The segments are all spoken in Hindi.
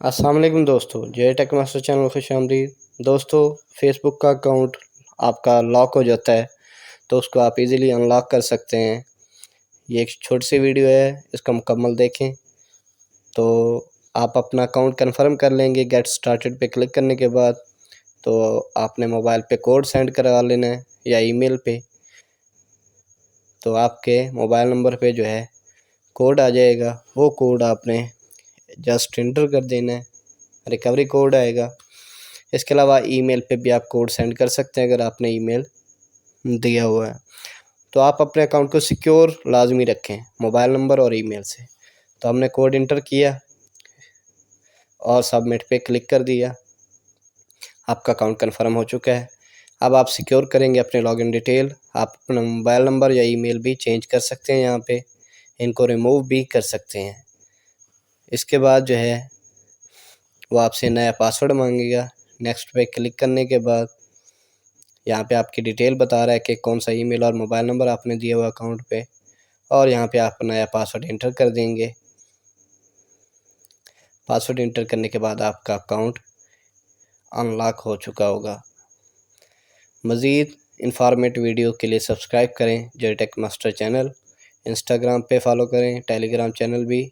अस्सलाम वालेकुम दोस्तों, जे टेक मास्टर चैनल में खुशामदीद। दोस्तों, फेसबुक का अकाउंट आपका लॉक हो जाता है तो उसको आप इजीली अनलॉक कर सकते हैं। ये एक छोटी सी वीडियो है, इसका मुकम्मल देखें तो आप अपना अकाउंट कन्फर्म कर लेंगे। गेट स्टार्टेड पे क्लिक करने के बाद तो आपने मोबाइल पे कोड सेंड करवा लेना है या ईमेल पे। तो आपके मोबाइल नंबर पे जो है कोड आ जाएगा, वो कोड आपने जस्ट इंटर कर देना है, रिकवरी कोड आएगा। इसके अलावा ईमेल पे भी आप कोड सेंड कर सकते हैं अगर आपने ईमेल दिया हुआ है। तो आप अपने अकाउंट को सिक्योर लाजमी रखें मोबाइल नंबर और ईमेल से। तो हमने कोड इंटर किया और सबमिट पे क्लिक कर दिया, आपका अकाउंट कन्फर्म हो चुका है। अब आप सिक्योर करेंगे अपने लॉगिन डिटेल। आप अपना मोबाइल नंबर या ईमेल भी चेंज कर सकते हैं, यहाँ पे इनको रिमूव भी कर सकते हैं। इसके बाद जो है वो आपसे नया पासवर्ड मांगेगा। नेक्स्ट पे क्लिक करने के बाद यहाँ पे आपकी डिटेल बता रहा है कि कौन सा ईमेल और मोबाइल नंबर आपने दिया हुआ अकाउंट पे, और यहाँ पे आप नया पासवर्ड इंटर कर देंगे। पासवर्ड इंटर करने के बाद आपका अकाउंट अनलॉक हो चुका होगा। मज़ीद इंफॉर्मेटिव वीडियो के लिए सब्सक्राइब करें जे टेक मास्टर चैनल। इंस्टाग्राम पे फॉलो करें, टेलीग्राम चैनल भी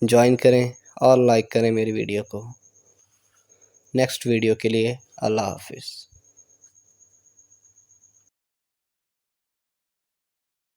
ज्वाइन करें और लाइक करें मेरी वीडियो को। नेक्स्ट वीडियो के लिए अल्लाह हाफिज़।